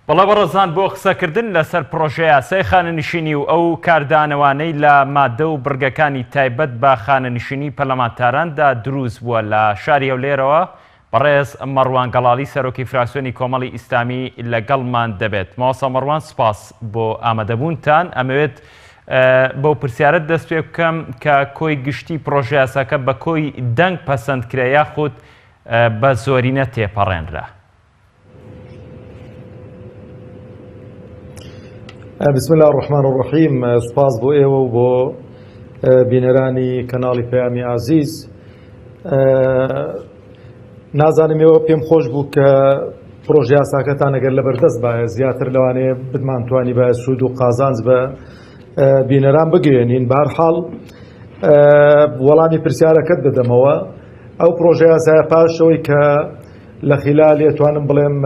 بەڵێ بەڕێزان بۆ قسەکردن لەسەر پرۆژە یاسای خانەنشینی و ئەو کاردانەوانەی لە مادە و بڕگەکانی تایبەت بە خانەنشینی پەرلەمانتاراندا دروست بووە لە شاری هەولێرەوە بەڕێز مەڕوان گەڵاڵی سەرۆکی فراکسیۆنی کۆمەڵی ئیسلامی لەگەڵمان دەبێت. ماوەسا مەڕوان، سپاس بۆ ئامادەبوونتان. ئەمەوێت بەو پرسیارەت دەست پێ بکەم کە کۆی گشتی پرۆژە یاساکە بە کۆی دەنگ پەسەندکرا یاخود بە زۆرینە تێپەڕێنرا؟ بسم الله الرحمن الرحیم. سپاس بۆ ئێوە و بۆ بینەرانی کەناڵی پەیامی عزیز. نازانم ئێوە پێم خۆش بوو کە پرۆژە یاساکەتان ئەگەر لەبەردەست بایە زیاتر لەوانەیە بتمانتوانی بە سوود و قازانج بە بینەران بگەێنین. بەهەرحاڵ وەڵامی پرسیارەکەت بدەمەوە. ئەو پرۆژە یاسایە پاشەوەی کە لە خلال توانم بڵێم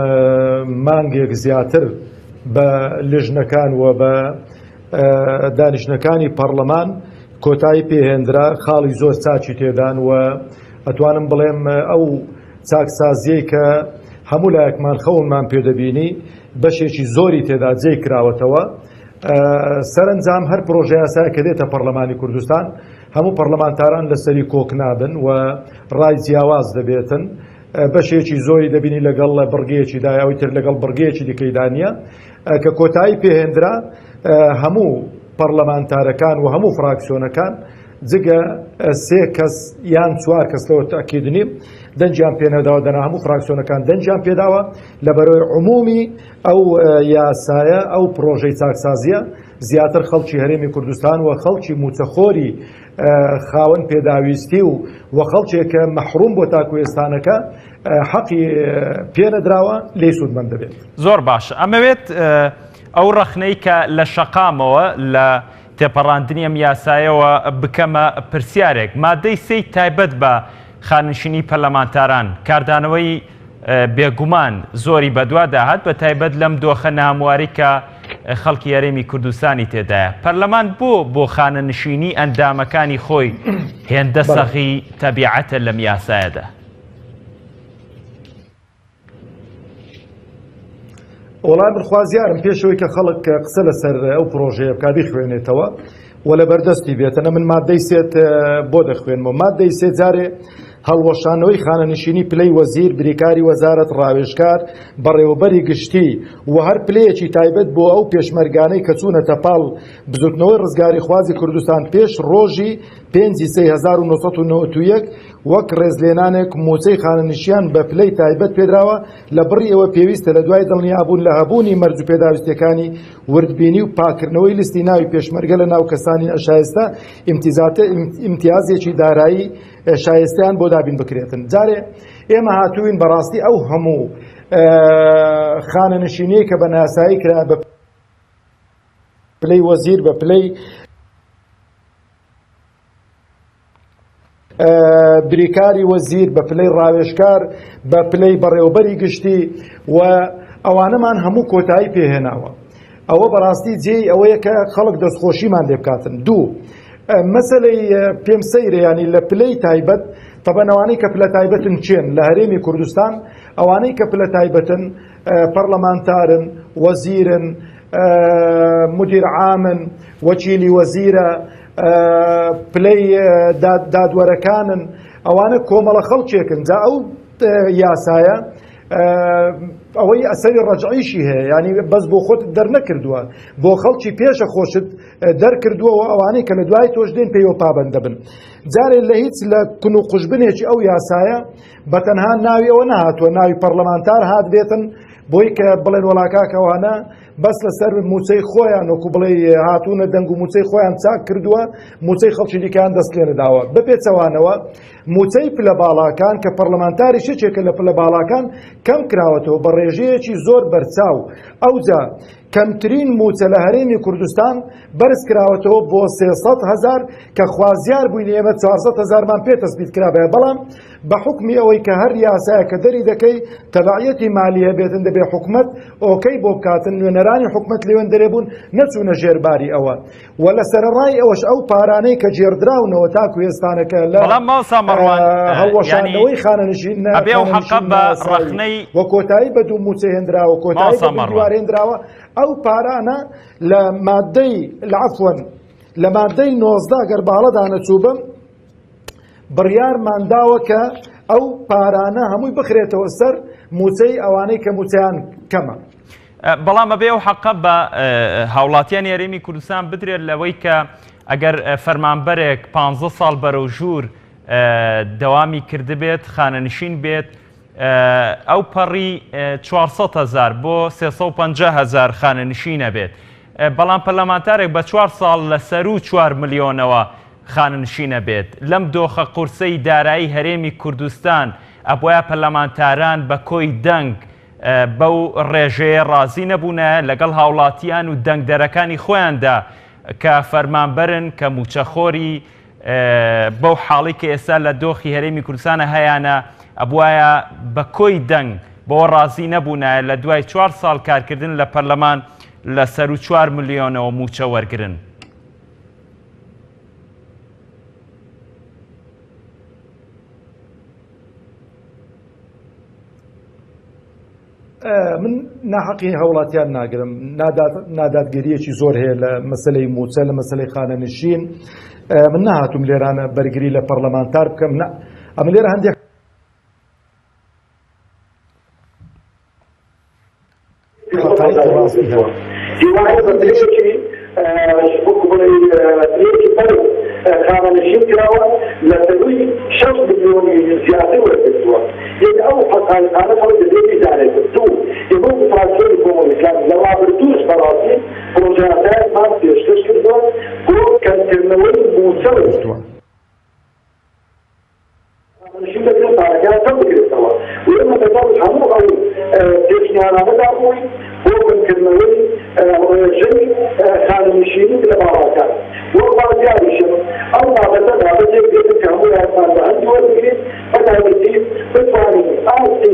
مانگێک زیاتر بە لژنەکان و بە دانیشتەکانی پەرلەمان کۆتایی پێهێنرا، خاڵی زۆر چاچی تێدان و ئەتوانم بڵێم ئەو چاکسازیەی کە هەموو لایەکمان خەونمان پێدەبینی بەشێکی زۆری تێدا جێی کراوەتەوە. سەرنجام هەر پرۆژە یاسایە کە دێتە پەرلەمانی کوردستان هەموو پەرلەمانتاران لەسەری کۆک نابن و ڕای جیاواز دەبێتن. بەشێکی زۆری دەبینی لەگەڵ بڕگەیەکی دای ئەوی تر لەگەڵ بڕگەیەکی دیکەی دانیە کە کۆتایی پێهێنرا هەموو پەرلەمانتارەکان و هەموو فراکسیۆنەکان جگە سێ کەس یان چوار کەس لەوە تاکیدنی دەنجیان پێنەداوە، دەنا هەموو فراکسیۆنەکان دەنجیان پێداوە لەبەرەوەی عمومی ئەو یاسایە ئەو پرۆژەی چاکسازیە زیاتر خەڵکی هەرێمی کوردستان و خەڵکی موچەخۆری خاوەن پێداویستی و خەڵکێکە مەحروم بۆ تاکوێستانەکە حەقی پێنەدراوە لێی سوودمەند دەبێت. زۆر باش. ئەمەوێت ئەو ڕەخنەی کە لە شەقامەوە لە تێپەڕاندنی ئەم یاسایەوە بکەمە پرسیارێک. مادەی سێی تایبەت بە خانشینی پەرلەمانتاران کاردانەوەی بێگومان زۆری بەدوا داهات، بە تایبەت لەم دۆخە ناهەمواری کە خەڵکی هەرێمی کوردستانی تێدایە. پەرلەمان بۆ خانەنشینی ئەندامەکانی خۆی هێندە سەغی تەبیعەتە لەم یاسایەدا؟ وەڵام بخوازیارم پێشەوەی کە خەڵک قسە لەسەر ئەو پرۆژەیە بکا بخوێنێتەوە و لە بەردەستی بێتەنە. من مادەی سێت بۆ دەخوێنمەوە. مادەی سێ جارێ هەڵوەشانەوەی خانەنشینی پلەی وەزیر، بریکاری وەزارەت، ڕاوێژکار، بەڕێوەبەری گشتی و هەر پلەیەکی تایبەت بۆ ئەو پێشمەرگانەی کە چوونەتە پاڵ بزوتنەوەی ڕزگاری خوازی کوردستان پێش ڕۆژی 5/1991 وەک ڕێزلێنانێک موچەی خانەنشیان بە پلەی تایبەت پێدراوە لە بڕی ئەوە پێویستە لە دوای دڵنیابوون لە هەبوونی مەرج و پێداویستەکانی وردبینی و پاکردنەوەی لیستی ناوی پێشمەرگە لە ناو کەسانی ئەشایستە ئیمتیازێکی دارایی شایستیان بۆ دابین بکرێتن. جارێ ئێمە هاتووین بەڕاستی ئەو هەموو خانەنشینەی کە بە ناسایی کرا بە پلەی وەزیر، بە پلەی بریکاری وەزیر، بە پلەی ڕاوێژکار، بە پلەی بەڕێوەبەری گشتی و ئەوانەمان هەموو کۆتایی پێهێناوە. ئەوە بەڕاستی جێی ئەوەیە کە خەڵک دەستخۆشیمان لێ بکاتن. دوو مەسەلەی پێم سەیرە، ینی لە پلەی تایبەت تەبەنەوانەی کە پلە تایبەتن چێن لە هەرێمی کوردستان، ئەوانەی کە پلە تایبەتن پەرلەمانتارن، وەزیرن، مدیر عامن، وەکیلی وەزیرە، پلەی دادوەرەکانن، ئەوانە کۆمەڵە خەڵکێکن. جا ئەو یاسایە ئەوەی ئەسەری ڕەجعیشی هەیە، ینی بەس بۆ خۆت دەرنەکردووە، بۆ خەڵکی پێشە خۆشت دەرکردووە و ئەوانەی کە لە دوای تۆش دێن پێیەوە پابەندە بن. جارێ لە هیچ لە کون و قوشبنێکی ئەو یاسایە بەتەنها ناوی ئەوە نەهاتووە، ناوی پەرلەمانتار هات بێتن بۆی کە بڵێن وەڵاکاکەوانە بەس لەسەر موچەی خۆیان وەکو بڵێ هاتوونە دەنگ و موچەی خۆیان چاک کردووە، موچەی خەڵکی دیکەیان دەست لێ نەداوە. بەپێچەوانەوە موچەی پلە باڵاکان کە پەرلەمانتاری شتێکە لە پلە باڵاکان کەم کراوەتەوە بە ڕێژەیەکی زۆر بەرچاو. ئەوجا کەمترین موچە لە هەرێمی کوردستان بەرز کراوەتەوە بۆ 300,000 کە خوازیار بووین ئێمە 400,000مان پێ تەسبیت کرابێ بەڵام بە حکمی ئەوەی کە هەر یاسایە کە دەری دەکەی تەبعیەتی مالیە بێتن دەبێ حکومت ئۆکەی بۆ بکاتن نوێنەرانی حکومت لێوێن دەرێبوون نەچوونە ژێرباری ئەوە و لە سەرڕای ئەوەش ئەو پارانەی کە جێردراونەوە تاکو ئێستانەکە لە هەڵوەشانەوەی خانەنشین ئەبێ ئەو حەقە بە ڕەخنەی وە کۆتایی بە دوو موچە هێنراوە کۆتایی بە دووار هێنراوە ئەو پارانە لە مادەی لەعفوەن لە مادەی 19 گەر باڵەدا نەچووبم بڕیارمان داوە کە ئەو پارانە هەمووی بخرێتەوە سەر موچەی ئەوانەی کە موچەیان کەمە بەڵام ئەبێ ئەو حەقە بە هاوڵاتیان هەرێمی کوردستان بدرێت لەوەی کە ئەگەر فەرمانبەرێک 15 ساڵ بەرەوژوور دەوامی کردبێت خانەنشین بێت ئەو پەڕی 400,000 بۆ 350,000 خانەنشینە بێت بەڵام پەرلەمانتارێک بە 4 ساڵ لە سەر و 4 ملیۆنەوە خانەنشینە بێت لەم دۆخە قورسەی دارایی هەرێمی کوردستان ئەبووە پەرلەمانتاران بە کۆی دەنگ بەو ڕێژەیە ڕازی نەبوونە لەگەڵ هاوڵاتیان و دەنگدەرەکانی خۆیاندا کە فەرمانبەرن کە موچەخۆری بەو حاڵی کە ئێستا لە دۆخی هەرێمی کوردستانە هەیەە ئەبوایە بە کۆی دەنگ بۆ ڕازی نەبوونە لە دوای 4 ساڵ کارکردن لە پەرلەمان لە سەر و 4 ملیۆنەوە موچە وەرگرن. من ناحەقی هەوڵاتیان ناگرم نادادگەریەکی زۆر هەیە لە مەسلەی موچە لە مەسلەی خانەنشین من نهاتوم لێرانە بەرگری لە پەرلەمانتار بکەم ئەمە لێرە هەندێک خانەنشین کراوە لە سەروی 6 ملیۆنی زیاتر وەرگرتووە یعنی ئەو حەقانەتانە خەڵک دەبێت بیزانێت دوو ئێمە فراکسیۆنی کۆمۆنی ئیسلامی لە ڕابردووش بەڕاستی پرۆژەکانمان پێشکەش کردووە بۆ کەمکردنەوەی موچە وەرگرتووە خانەنشین دەبێت پارەکان کەم بگرێتەوە و ئێمە لەگەڵ هەموو ئەو پێشنیارانەدا بووین بۆ کەمکردنەوەی ڕێژەی خانەنشینی لە باڵاکان وەڵاتیاریشم ئەو بابەتە بابەتێک بێت کە هەموو یاسان بە هەندی وەربگرێت بەتایبەتی بتوانین ئاستی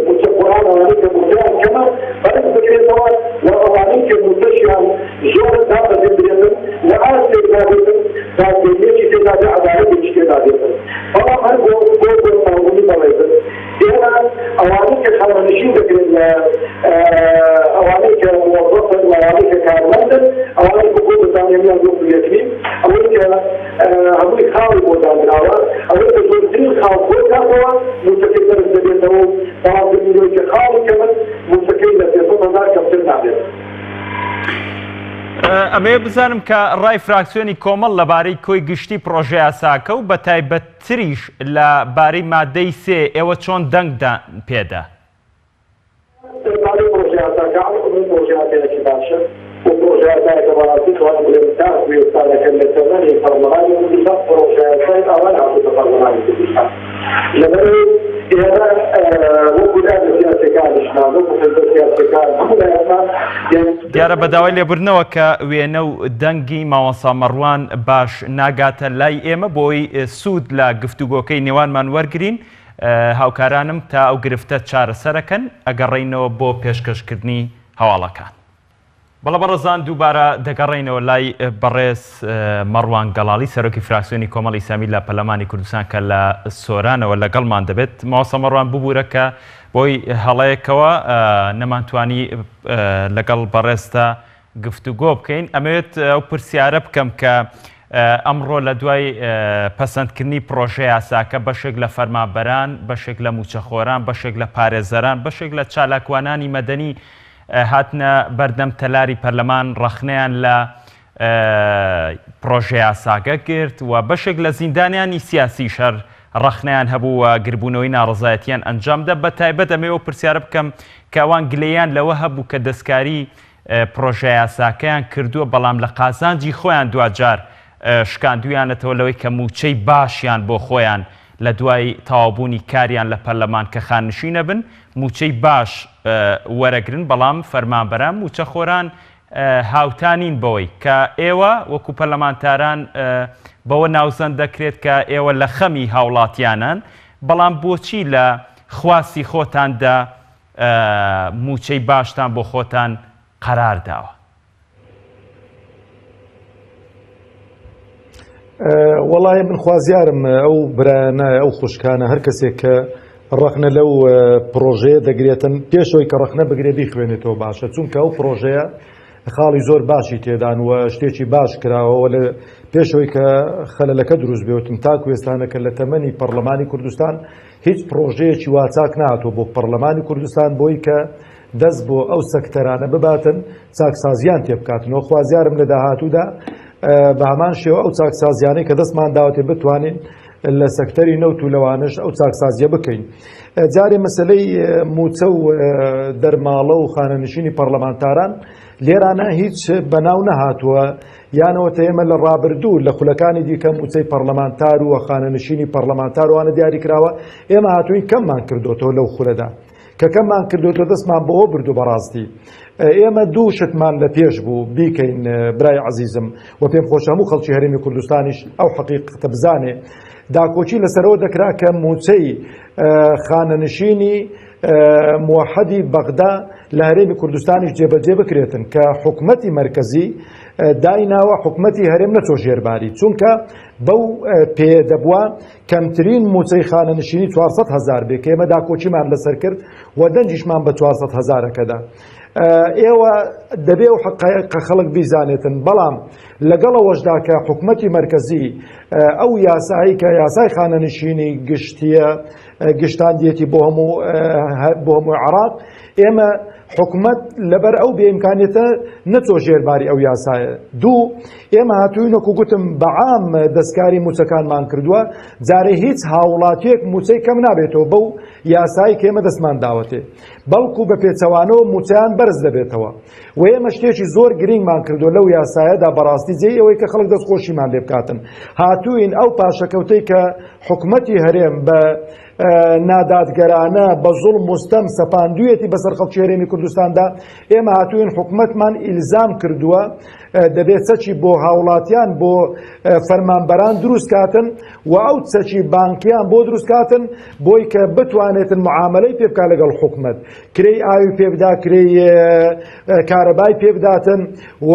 موچەخۆرانەوانەی کە موچەیان کەمە بەرز بگرێتەوە و ئەوانەی کە موچەشیان زۆر دابەزێنرێتن لە ئاستێکدا بێتن دادگەریەکی تێدا بێ عەدالەتێکی تێدا بێتن بەڵام هەر بۆ تاوانی بەڵێتن ئێمە ئەوانەی کە خانەنشین دەکرێت لە ئەوانەی کە موظفن ئەوانەی کە کارمەندن ئەوانەی کە بۆ بەزانێنیان زۆر بێتین ئەوەی کە هەمووی خاڵی بۆ دانراوە ئەوەی کە زۆرترین خاڵ بۆ کاتەوە موچەکەی بەرز دەبێتەوە بەڵامکردنەوەی کە خاڵی کەمن موچەکەی لە 300,000 کەمتر نابێت. ئەمێ بزانم کە ڕای فراکسیۆنی کۆمەڵ لەبارەی کۆی گشتی پرۆژە یاساکە و بە تایبەتتریش لە بارەی مادەی 3 ئێوە چۆن دەنگدان پێدا؟ پرۆژە یاساکە پرۆژە یاساکێکی باشە وپرۆژە یاساکە بەڕاستی توانێت بڵێم کوێستانەکە لە تەمەنی پەرلەمانی کوردستان پرۆژە یاسای ئاوان هاتووەتە پەرلەمانی کوردستان لەبەرەوەی ئێمە وەکو لایەنە سیاسیەکانیشمان وەکو حزبە سیاسیەکان هەموو لایەنمان دیارە بەداوای لێبوردنەوە کە وێنە و دەنگی ماوەسا مەڕوان باش ناگاتە لای ئێمە بۆی سوود لە گفتوگۆکەی نێوانمان وەرگرین هاوکارانم تا ئەو گرفتە چارەسەرەکەن ئەگەڕێینەوە بۆ پێشکەشکردنی هەواڵەکان. بەڵە بەڕێزان دووبارە دەگەڕێینەوە لای بەڕێز مەڕوان گەڵاڵی سەرۆکی فراکسیۆنی کۆمەڵی ئیسلامی لە پەرلەمانی کوردستان کە لە سۆرانەوە لەگەڵمان دەبێت. ماوەسا مەڕوان ببوورە کە بۆی هەڵەیەکەوە نەمانتوانی لەگەڵ بەڕێزدا گفتوگۆ بکەین. ئەمەوێت ئەو پرسیارە بکەم کە ئەمڕۆ لە دوای پەسەندکردنی پرۆژە یاساکە بەشێک لە فەرمانبەران، بەشێک لە موچەخۆران، بەشێک لە پارێزەران، بەشێک لە چالاکوانانی مەدەنی هاتنە بەردەم تەلاری پەرلەمان ڕەخنەیان لە پرۆژە یاساکە کرد و بەشێک لە زیندانیانی سیاسی شەر ڕەخنەیان هەبوو و گربوونەوەی ناڕزایەتیان ئەنجامدا. بە تایبەت ئەمەوە پرسیارە بکەم کە ئەوان گلەیان لەوە هەبوو کە دەستکاری پرۆژە یاساکەیان کردووە بەڵام لە قازانجی خۆیان دوجار شکاندویانەتەوە لەوەی کە موچەی باشیان بۆ خۆیان لە دوای تەواوبوونی کاریان لە پەرلەمان کە خانشینە بن موچەی باش وەرەگرن بەڵام فەرمانبەران موچە خۆران هاوتانین بەوەی کە ئێوە وەکو پەرلەمانتاران بەوە ناوزەند دەکرێت کە ئێوە لە خەمی هاوڵاتیانان بەڵام بۆچی لە خواستی خۆتاندا موچەی باشتان بۆ خۆتان قەرار داوە؟ وەڵای من خوازیارم ئەو برایانە ئەو خوشکانە هەر کەسێک کە ڕەخنە لەو پرۆژەیە دەگرێتن پێشەوەی کە ڕەخنە بگرێ بیخوێنێتەوە باشە چونکە ئەو پرۆژەیە خاڵی زۆر باشی تێدان و شتێکی باش کراوەوە لە پێشەوەی کە خەلەلەکە دروست بێتم تاکو ئێستانەکە لە تەمەنی پەرلەمانی کوردستان هیچ پرۆژەیەکی واچاک نهاتوە بۆ پەرلەمانی کوردستان بۆی کە دەست بۆ ئەو سەکتەرانە بباتن چاکسازیان تێ بکاتنەوە. خوازیارم لە داهاتوودا بە هەمان شێوە ئەو چاکسازیانەی کە دەستمان داوەتێ بتوانین لە سەکتەری نەوت و لەوانش ئەو چاکسازیە بکەین. جارێ مەسلەی موچە و دەرماڵە و خانەنشینی پەرلەمانتاران لێرانە هیچ بەناو نەهاتووە یانەوەتە ئێمە لە ڕابردوو لە خولەکانی دیکە موچەی پەرلەمانتار و خانەنشینی پەرلەمانتار وانە دیاری کراوە ئێمە هاتووین کەممان کردوتەوە لەو خولەدا کە کەممان کردوتە دەستمان بەوە بردو بەڕاستی. ئێمە دوو شتمان لە پێش بوو بیکەین برای عەزیزم و پێم خۆش هەموو خەڵکی هەرێمی کوردستانیش ئەو حەقیقەتە بزانێ داکۆچی لەسەرەوە دەکرا کە موچەی خانەنشینی موحەدی بەغدا لە هەرێمی کوردستانیش جێبەجێ بکرێتن کە حکومەتی مەرکەزی دایناوە حکومەتی هەرێم نەچۆ ژێرباری چونکە بەو پێدەبووە کەمترین موچەی خانەنشینی 400,000 بێ کە ئێمە داکۆچیمان لەسەر کرد و دەنجیشمان بە 400,000ەکەدا. ئێوە دەبێ و حقایقە خەڵک بیزانێتن بەڵام لەگەڵەوەشدا کە حکومەتی مەرکەزی ئەو یاسایی کە یاسای خانەنشینی گشتیە گشتاندێتی بۆ هەموو عێراق ئێمە حکومت لەبەر ئەو بێئیمکانیەتە نەچۆ ژێرباری ئەو یاسایە. دوو ئێمە هاتووینەکو گوتم بەعام دەستکاری موچەکانمان کردووە جارێ هیچ هاوڵاتیەک موچەی کەم نابێتەوە بەو یاسایی کە ئێمە دەستمان داوەتێ بەڵکو بە پێچەوانەوە موچەیان بەرز دەبێتەوە و ئێمە شتێکی زۆر گرنگمان کردو لەو یاسایەدا بەڕاستی جێ ئەوەی کە خەڵک دەستخۆشیمان لێ بکاتن. هاتووین ئەو پاشەکەوتەی کە حکومەتی هەرێم بە نادادگەرانە بە زوڵم مستەم سەپاندوویەتی بەسەر خەڵکی هەرێمی کوردستاندا ئێمە هاتووین حکومەتمان ئیلزام کردووە دەبێت چەکی بۆ هاوڵاتیان بۆ فەرمانبەران دروست کاتن و ئەو چەکی بانکیان بۆ دروست کاتن بۆی کە بتوانێتن معاملەی پێ بکات لەگەڵ حکومەت کرێی ئاوی پێبدا کرێی کارەبای پێبداتن و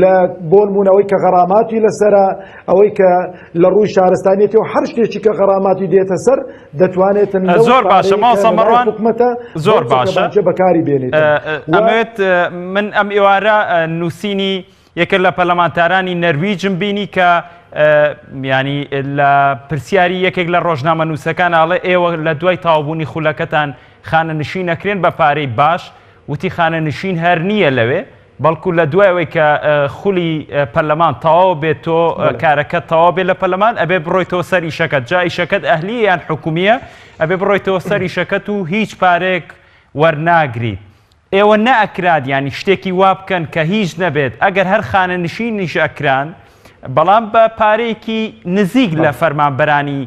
لە بۆ نمونەوەی کە غەراماتی لەسەرە ئەوەی کە لە ڕووی شارستانیەتی و هەر شتێکی کە غەراماتی دێتە سەر دەتوانێتن زۆر باشە ماڵسە مەڕوان زۆر باشە بەکاری بێنێت. ئەمەوێت من ئەم ئێوارە نووسینی یەکە لە پەرلەمانتارانی نەرویجم بینی کە ینی لە پرسیاری یەکێک لە ڕۆژنامە نووسەکان ئاڵێ ئێوە لە دوای تاوابوونی خولەکەتان خانەنشین نەکرێن بە پارەی باش وتی خانەنشین هەر نییە لەوێ بەڵکو لە دوایەوەی کە خولی پەرلەمان تەواو بێت تۆ کارەکەت تەواو بێت لە پەرلەمان ئەبێ بڕۆیتەوە سەر ئیشەکەت جا ئیشەکەت ئەهلیە یان حکومیە ئەبێ بڕۆیتەوە سەر ئیشەکەت و هیچ پارێک وەرناگریت. ئێوە نەئەکراد ینی شتێکی وا بکەن کە هیچ نەبێت ئەگەر هەر خانەنشینیش ئەکران بەڵام بە پارەیەکی نزیک لە فەرمانبەرانی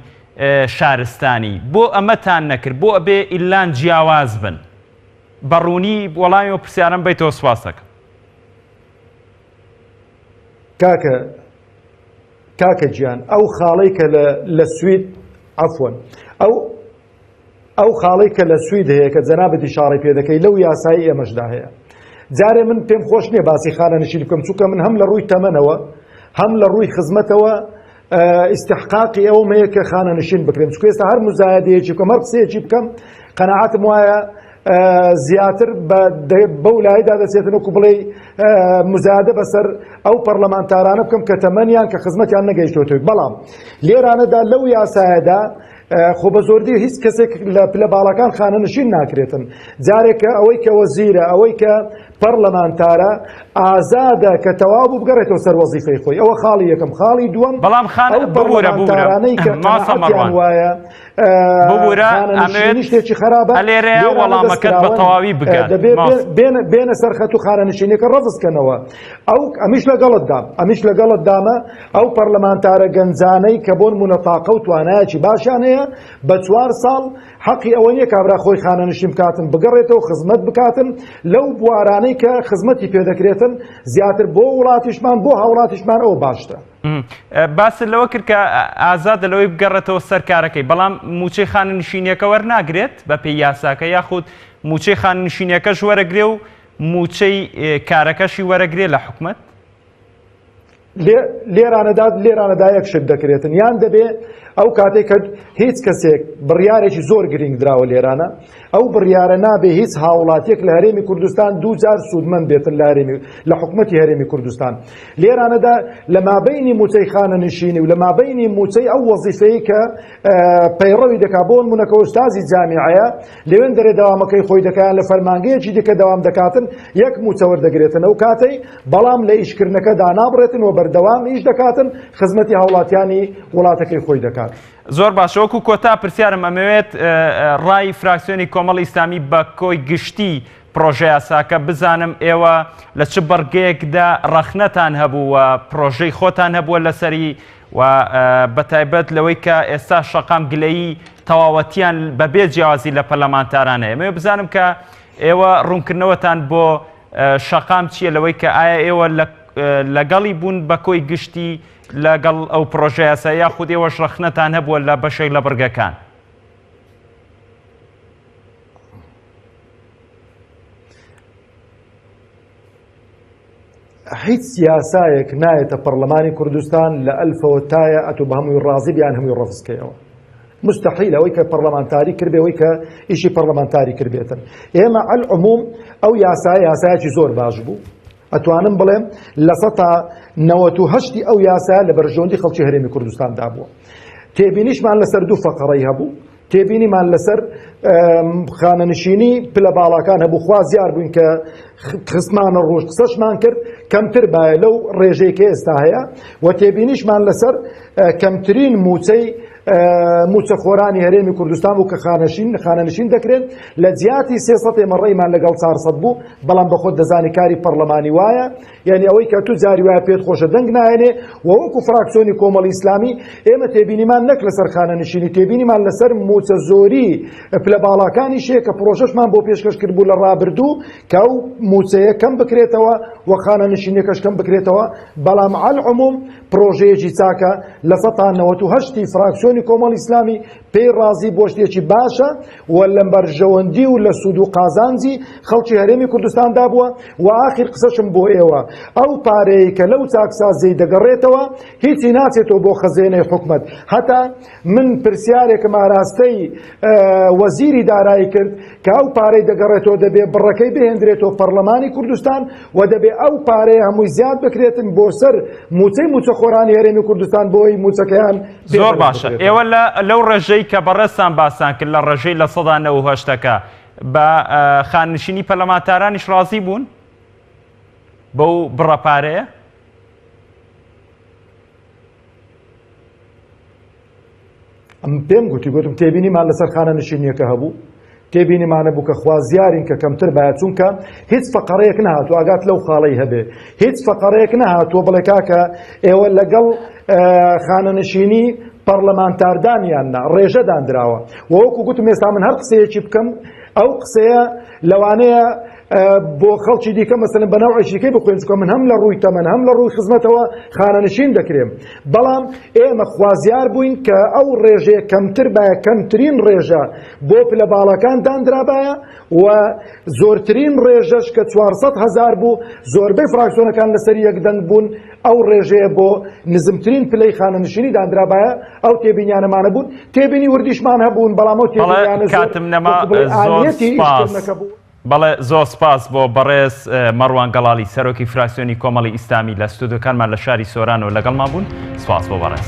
شارستانی بۆ ئەمەتان نەکرد بۆ ئەبێ ئیلان جیاواز بن. بەڕوونی وەڵامی و پرسیارم بیتەوە سواسەکە. کاکە گیان ئەو خاڵەی کە لە سوید عەفوەن ئەو خاڵی کە لە سوید هەیە کە جەنابەت ئیشارەی پێ دەکەی لەو یاسایی ئێمەشدا هەیە. جارێ من پێم خۆش نییە باسی خانەنشین بکەم چونکە من هەم لە ڕووی تەمەنەوە هەم لە ڕووی خزمەتەوە ئیستحقاقی ئەوم هەیە کە خانەنشین بکرێن چونکە ئێستا هەر مزایدەیەکی بکەم هەر قسەیەکی بکەم قەناعەتم وایە زیاتر بەو لایدا دەچێتن وەکو بڵێ مزایدە بەسەر ئەو پەرلەمانتارانە بکەم کە تەمەنیان کە خزمەتیان نەگەیشتۆتەوە. بەڵام لێرانەدا لەو یاسایەدا خۆ بە زۆردی هیچ کەسێک لە پلە باڵەکان خانەنشین ناکرێتن. جارێکە ئەوەی کە وەزیرە ئەوەی کە پەرلەمانتارە ئازادە کە تەواو بوو بگەڕێتەوە سەر وەزیفەی خۆی. ئەوە خاڵی یەکەم. خاڵی دووەم بەڵام پەرلەمانتارانەی کە قەناعەتیان وایە شتێکی خراپە لێرەیە وەڵامەکەت بە تەواوی بگات بێنە سەر خەت و خانەنشینیەکە ڕەفزکەنەوە. ئەمیش لەگەڵت دامە ئەو پەرلەمانتارە گەنجانەی کە بۆن مونەتاقە و توانایەکی باشیان هەیە بە 4 ساڵ حەقی ئەوە نییە کابرا خۆی خانەنشین بکاتن بگەڕێتەوە خزمەت بکاتن لەو بوارانەی کە خزمەتی پێدەکرێتن زیاتر بۆ وڵاتیشمان بۆ هاوڵاتیشمان ئەوە باشترە. باس لەوە کرد کە ئازادە لەوەی بگەڕێتەوە سەر کارەکەی، بەڵام موچەی خانەنشینیەکە وەرناگرێت بە پێی یاساکە یاخود موچەی خانەنشینیەکەش وەرەگرێ و موچەی کارەکەشی وەرەگرێ لە حکومەت. لێرانەدا یەک شت دەکرێتن یان دەبێ ئەو کاتێک کە هیچ کەسێک بڕیارێکی زۆر گرنگ دراوە لێرانە ئەو بڕیارە نابێ هیچ هاوڵاتیەک لە هەرێمی کوردستان 2000 سوودمەند بێتن لە حکومەتی هەرێمی کوردستان. لێرانەدا لە مابەینی موچەی خانەنشینی و لە مابەینی موچەی ئەو وەزیفەیە کە پەیڕەوی دەکا بۆ نمونەکە ئوستازی جامیعەیە لەوێن دەرێ دەوامەکەی خۆی دەکات لە فەرمانگەیەکی دیکە دەوام دەکاتن یەک موچە وەردەگرێتن ئەو کاتەی بەڵام لە ئیشکردنەکەدا نابڕێتن و بەردەوام ئیش دەکاتن خزمەتی هاوڵاتیانی وڵاتەکەی خۆی دەکات. زۆر باش وەکو کۆتا پرسیارم ئەمەوێت ڕای فراکسیۆنی کۆمەڵی ئیسلامی بە کۆی گشتی پرۆژە یاساکە بزانم ئێوە لە چ بەرگەیەکدا ڕەخنەتان هەبوو و پرۆژەی خۆتان هەبووە لەسەری و بەتایبەت لەوەی کە ئێستا شەقام گلەیی تەواوەتیان بەبێ جیاوازی لە پەرلەمانتارانە ئێمە بزانم کە ئێوە ڕوونکردنەوەتان بۆ شەقام چییە لەوەی کە ئایا ئێوە لەگەڵی بوون بە کۆی گشتی لەگەڵ ئەو پرۆژە یاسا یاخود ئێوەش ڕەخنەتان هەبووە لە بەشێک لە بەرگەکان. هیچ سیاسایەک نایەتە پەرلەمانی کوردستان لە ئەلفەوە تایە ئەتو بە هەمووی ڕازی بیان هەمووی ڕەفزکەیەوە. مستحیل ئەوەی کە پەرلەمانتاری کردبێ ئەوەی کە ئیشی پەرلەمانتاری کردبێتن. ئێمە عەلعوموم ئەو یاسایەکی زۆر باش بوو. ئەتوانم بڵێم لە 98 ئەو یاسا لە بەرژەوەندی خەڵکی هەرێمی کوردستاندا بووە. تێبینیشمان لەسەر 2 فەقەڕەی هەبوو. تێبینیمان لەسەر خانەنشینی پلە باڵاکان هەبوو خوا زیار بووین کە خستمانە ڕۆژ قسەشمان کرد کەمتر باە لەو ڕێژەیەکە ئێستا هەیە و تێبینیشمان لەسەر کەمترین موچەی موچە خۆرانی هەرێمی کوردستان بوو کە خانەنشین دەکرێت لە جیاتی 300 ئێمە ڕێیمان لەگەڵ 400 بوو بەڵام بە خۆت دەزانی کاری پەرلەمانی وایە یعنی ئەوەی کە تو جاری وایە پێت خۆشە دەنگ نایێنێ و وەکو فراکسیۆنی کۆمەڵی ئیسلامی ئێمە تێبینیمان نەک لەسەر خانەنشینی تێبینیمان لەسەر موچە زۆری پلە باڵاکانی شەیە کە پرۆژەشمان بۆ پێشکەش کرد بوو لە ڕابردوو کە ئەو موچەیە کەم بکرێتەوە و خانەنشینیەکەش کەم بکرێتەوە بەڵام عەلعوموم پرۆژەیەکی چاکە لە 98 فراکسیۆنی کۆمەڵی ئیسلامی پێی ڕازی بۆ شتێکی باشە و لە بەرژەوەندی و لە سوود و قازانجی خەڵکی هەرێمی کوردستاندا بووە و ئاخر قسەشم بۆ ئێوە ئەو پارەیە کە لەو چاکسازەی دەگەڕێتەوە هیچی ناچێتەوە بۆ خەزێنەی حکومەت هەتا من پرسیارێکم ئاراستەی وەزیری دارایی کرد کە ئەو پارەی دەگەڕێتەوە دەبێ بڕەکەی بهێنرێتەوە پەرلەمانی کوردستان و دەبێ ئەو پارەیە هەمووی زیاد بکرێتن بۆ سەر موچە خۆرانی هەرێمی کوردستان بۆی موچەکەیان زۆر باشە. ئێوە لەو ڕێژەی کە بەڕێستان باسان کرد لە ڕێژەی لە 98ەکە بە خاننشینی پەرلەمانتارانیش ڕازی بوون بەو بڕەپارەیە؟ پێم گوتم تێبینیمان لەسەر خانەنشینیەکە هەبوو تێبینیمانە بوو کە خوازیارین کە کەمتر باید چونکە هیچ فەقەڕەیەک نەهاتووە ئاگات لەو خاڵەی هەبێ هیچ فەقەڕەیەک نەهاتووە بڵێ کاکە ئێوە لەگەڵ خانەنشینی پەرلەمانتاردانیاننا ڕێژەدان دراوە و وەکو گوتم ئێستا من هەر قسەیەکی بکەم ئەو قسەیە لەوانەیە بۆ خەڵکی دیکە مەسەلەن بەناو عیشیکەی بخوێن چکە من هەم لە ڕووی تەمەن هەم لە ڕووی خزمەتەوە خانەنشین دەکرێم بەڵام ئێمە خوازیار بووین کە ئەو ڕێژەیە کەمتر باە کەمترین ڕێژە بۆ پلە باڵەکان دانرابایە و زۆرترین ڕێژەش کە 400,000 بوو زۆربەی فراکسیۆنەکان لەسەری یەکدەنگ بوون ئەو ڕێژەیە بۆ نزمترین پلەی خانەنشینی دانرابایە ئەو تێبینیانەمانە بوون تێبینی وردیشمان هەبوون بەڵام ئەو تێبینیانە زۆر بەڵێ زۆر سپاس بۆ بەڕێز مەڕوان گەڵاڵی سەرۆکی فراکسیۆنی کۆمەڵی ئیسلامی لە ستودیۆکانمان لە شاری سۆرانەوە لەگەڵمان بوون سپاس بۆ بەڕێز.